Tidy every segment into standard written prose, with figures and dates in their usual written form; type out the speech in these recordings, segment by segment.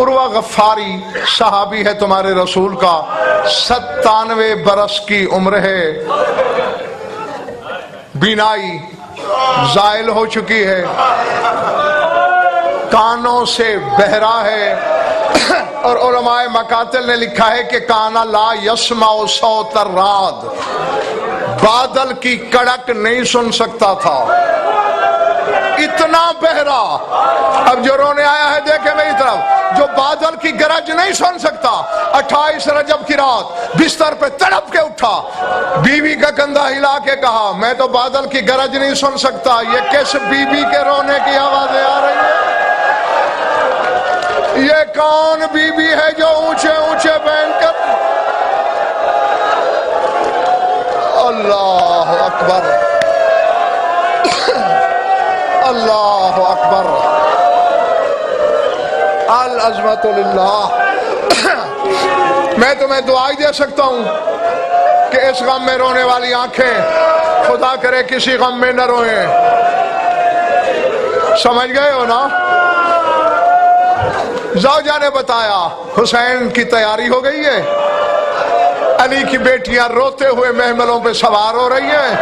उर्वा गफ्फारी सहाबी है तुम्हारे रसूल का, 97 बरस की उम्र है, बीनाई जायल हो चुकी है, कानों से बहरा है। और उलमाए मकातिल ने लिखा है कि काना ला यस्माउ सौतर राद, बादल की कड़क नहीं सुन सकता था, इतना बहरा। अब जो रोने आया है देखे मेरी तरफ, जो बादल की गरज नहीं सुन सकता, 28 रजब की रात बिस्तर पे तड़प के उठा, बीवी का कंधा हिला के कहा मैं तो बादल की गरज नहीं सुन सकता। ये किस बीवी के रोने की आवाजें आ रही है? ये कौन बीवी है जो ऊंचे ऊंचे बैंकर? अल्लाह अकबर, अल्लाह अकबर, अल अज़मतु लिल्लाह। मैं तुम्हें दुआ ही दे सकता हूं कि इस गम में रोने वाली आंखें खुदा करे किसी गम में न रोए। समझ गए हो ना? ज़ौजा ने बताया हुसैन की तैयारी हो गई है, अली की बेटियां रोते हुए महमलों पे सवार हो रही हैं।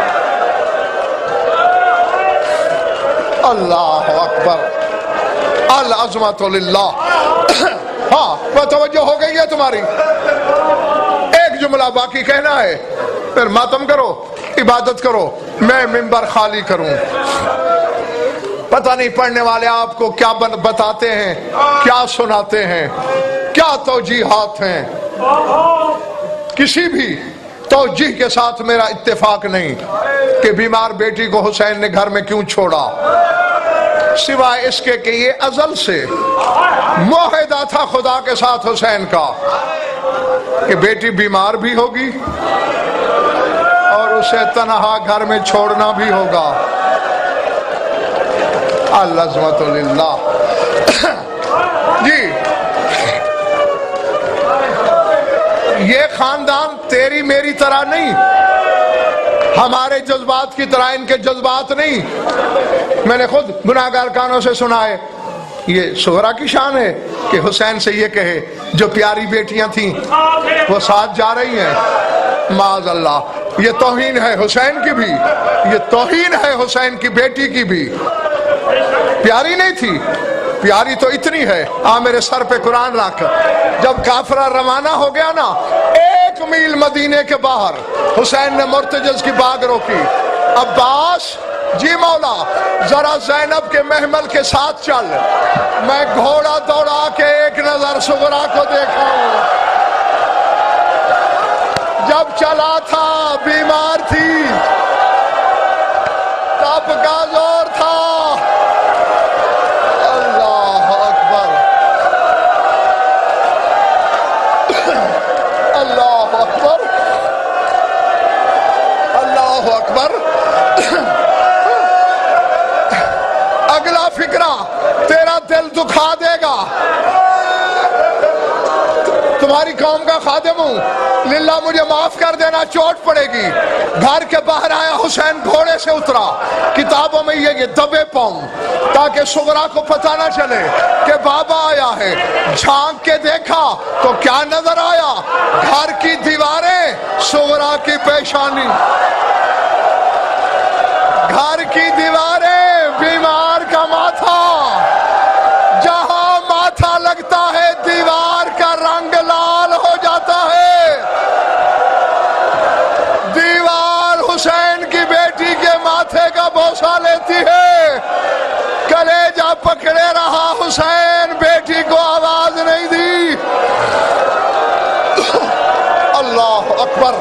अल्लाह अकबर, अल अज़मतु लिल्लाह। हाँ, तवज्जो हो गई है तुम्हारी। एक जुमला बाकी कहना है, फिर मातम करो, इबादत करो, मैं मिंबर खाली करूं। पता नहीं पढ़ने वाले आपको क्या बताते हैं, क्या सुनाते हैं, क्या तौजीहात हैं। किसी भी तौजीह के साथ मेरा इत्तेफाक नहीं कि बीमार बेटी को हुसैन ने घर में क्यों छोड़ा, सिवाय इसके कि ये अज़ल से मुआहदा था खुदा के साथ हुसैन का कि बेटी बीमार भी होगी और उसे तन्हा घर में छोड़ना भी होगा। अल्लाह लिल्लाह। जी, ये खानदान तेरी मेरी तरह नहीं, हमारे जज्बात की तरह इनके जज्बात नहीं। मैंने खुद गुनाहगार कानों से सुना है। ये सुहरा की शान है कि हुसैन से ये कहे जो प्यारी बेटियां थीं वो साथ जा रही हैं। माज़अल्लाह, ये तौहीन है हुसैन की भी, ये तौहीन है हुसैन की बेटी की भी। प्यारी नहीं थी, प्यारी तो इतनी है, मेरे सर पे कुरान रख। जब काफरा रवाना हो गया ना, 1 मील मदीने के बाहर हुसैन ने मुर्तजज की बाग रोकी। अब्बास, जी मौला, जरा ज़ैनब के महमल के साथ चल, मैं घोड़ा दौड़ा के एक नजर सुगरा को देखा हूं। जब चला था बीमार थी, तब का जोर था। अल्लाह अकबर, अल्लाह अकबर, अल्लाह अकबर। अगला फिक्रा तेरा दिल दुखा देगा। तुम्हारी कौम का खादिम हूं, लिल्ला मुझे माफ कर देना, चोट पड़ेगी। घर के बाहर आया हुसैन, घोड़े से उतरा, किताबों में ये दबे पाऊं ताकि सुगरा को पता ना चले कि बाबा आया है। झांक के देखा तो क्या नजर आया? घर की दीवारें, सुगरा की पेशानी। घर की दीवारें, बीमार का माथा। जहां माथा लगता है दीवार का रंग लाल हो जाता है। दीवार हुसैन की बेटी के माथे का बोसा लेती है। कलेजा पकड़े रहा हुसैन, बेटी को आवाज नहीं दी। अल्लाह अकबर।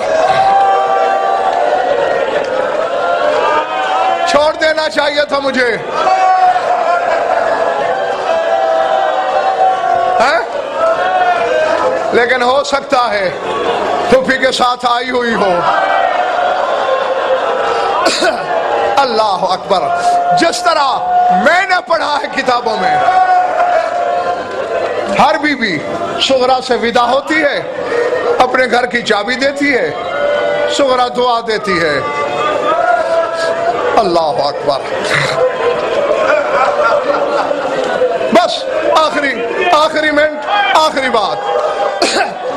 छोड़ देना चाहिए था मुझे, है? लेकिन हो सकता है फूफी के साथ आई हुई हो। अल्लाह अकबर। जिस तरह मैंने पढ़ा है किताबों में, हर बीवी सुगरा से विदा होती है, अपने घर की चाबी देती है, सुगरा दुआ देती है। अल्लाह अकबर। बस आखिरी मिनट آخری بات،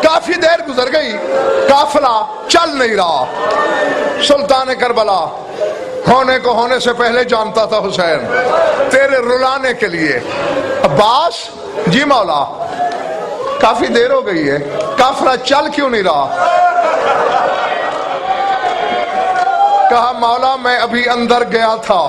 کافی دیر گزر گئی، قافلہ چل نہیں رہا۔ سلطان کربلا ہونے کو ہونے سے پہلے جانتا تھا حسین، تیرے رلانے کے لیے عباس جی مولا کافی دیر ہو گئی ہے، قافلہ چل کیوں نہیں رہا؟ کہا مولا میں ابھی اندر گیا تھا،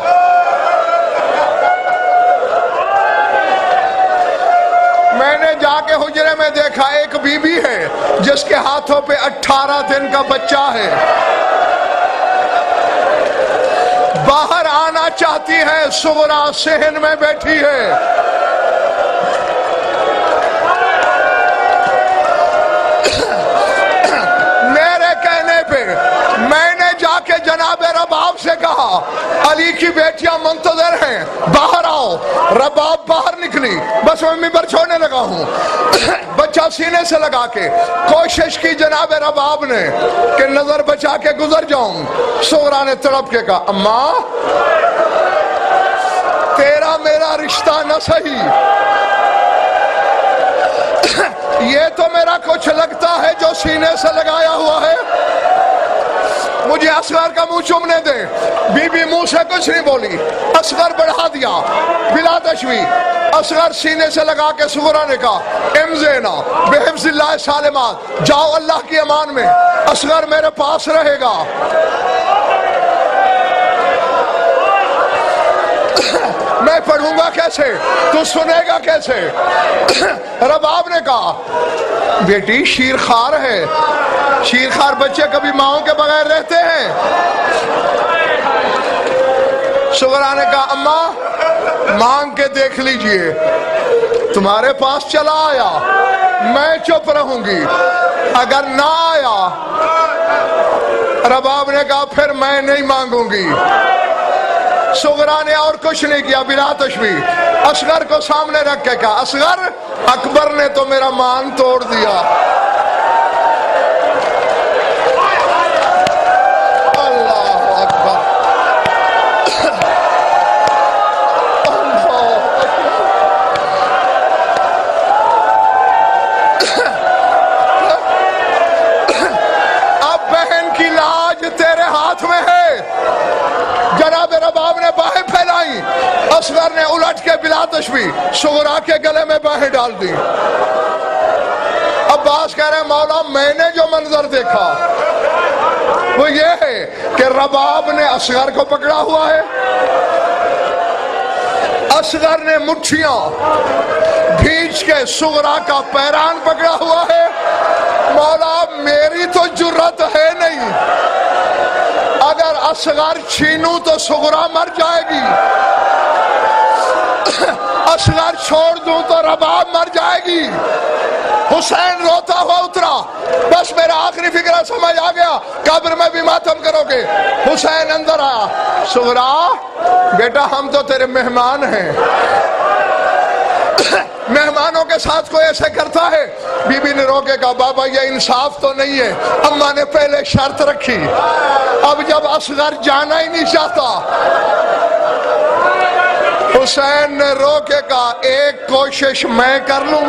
میں نے جا کے حجرے میں دیکھا ایک بی بی ہے جس کے ہاتھوں پہ 18 دن کا بچہ ہے، باہر آنا چاہتی ہے، صغرا صحن میں بیٹھی ہے۔ میرے کہنے پہ میں نے جا کے جناب رباب سے کہا علی کی بیٹیاں منتظر ہیں، باہر آؤ۔ رباب باہر نکلی، بس میں منبر چھوڑنے لگا ہوں، بچہ سینے سے لگا کے کوشش کی جناب رباب نے کہ نظر بچا کے گزر جاؤں۔ صغرا نے تڑپ کے کہا اماں تیرا میرا رشتہ نہ صحیح، یہ تو میرا کچھ لگتا ہے جو سینے سے لگایا ہوا ہے، مجھے اصغر کا منہ چومنے دے۔ بی بی منہ سے کچھ نہیں بولی، اصغر بڑھا دیا بلا تشویش۔ اصغر سینے سے لگا کے صغرا نے کہا امزینا بحفظ اللہ سالمات، جاؤ اللہ کی امان میں، اصغر میرے پاس رہے گا۔ میں پڑھوں گا کیسے، تو سنے گا کیسے؟ رباب نے کہا بیٹی شیرخوار ہے، شیرخوار بچے کبھی ماؤں کے بغیر رہتے ہیں؟ صغرا نے کہا اماں مانگ کے دیکھ لیجئے، تمہارے پاس چلا آیا میں چپ رہوں گی، اگر نہ آیا رباب نے کہا پھر میں نہیں مانگوں گی۔ صغرا نے اور کچھ نہیں کیا بلا تشبیہ، اصغر کو سامنے رکھ کے کہا اصغر اکبر نے تو میرا مان توڑ دیا۔ اللہ اکبر، اب بہن کی لاج تیرے ہاتھ میں ہے۔ جناب رباب نے باہیں پھیلائی، اصغر نے الٹ کے بلا تشبیہ صغرا کے گلے میں باہیں ڈال دی۔ عباس کہہ رہے مولا میں نے جو منظر دیکھا وہ یہ ہے کہ رباب نے اصغر کو پکڑا ہوا ہے، اصغر نے مٹھیاں بھیج کے صغرا کا پیران پکڑا ہوا ہے۔ مولا میری تو جرت ہے نہیں، اگر اصغر چھینوں تو صغرا مر جائے گی، اصغر چھوڑ دوں تو رباب مر جائے گی۔ حسین روتا ہوا اترا، بس میرا آخری فکرہ سمجھ آ گیا، قبر میں بھی ماتم کرو گے۔ حسین اندر آیا، صغرا بیٹا ہم تو تیرے مہمان ہیں، مہمانوں کے ساتھ کوئی ایسے کرتا ہے؟ بی بی نے رو کے کہا بابا یہ انصاف تو نہیں ہے، اماں نے پہلے شرط رکھی، اب جب اصغر جانا ہی نہیں چاہتا۔ حسین نے رو کے کہا ایک کوشش میں کر لوں؟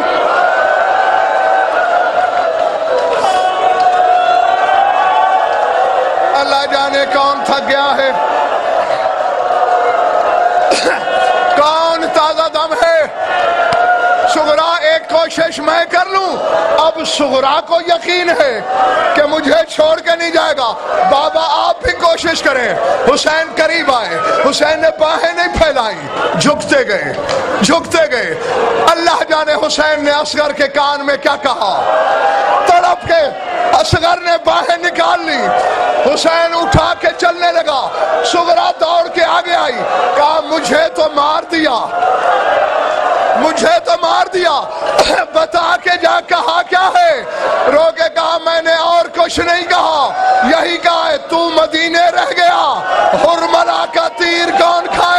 اللہ جانے کون تھک گیا ہے، کون تازہ دم ہے۔ صغرا ایک کوشش میں کر لوں؟ اب صغرا کو یقین ہے کہ مجھے چھوڑ کے نہیں جائے گا، بابا آپ بھی کوشش کریں۔ حسین قریب آئے، حسین نے باہیں نہیں پھیلائی، جھکتے گئے جھکتے گئے۔ اللہ جانے حسین نے اصغر کے کان میں کیا کہا، تڑپ کے اصغر نے باہیں نکال لی، حسین اٹھا کے چلنے لگا، صغرا دوڑ کے آگے آئی، کہا مجھے تو مار دیا، مجھے تو مار دیا، بتا کے جا کہا کیا ہے؟ رو کے کہا میں نے اور کچھ نہیں کہا، یہی کہا ہے تو مدینے رہ گیا، حرملا کا تیر کون کھائے؟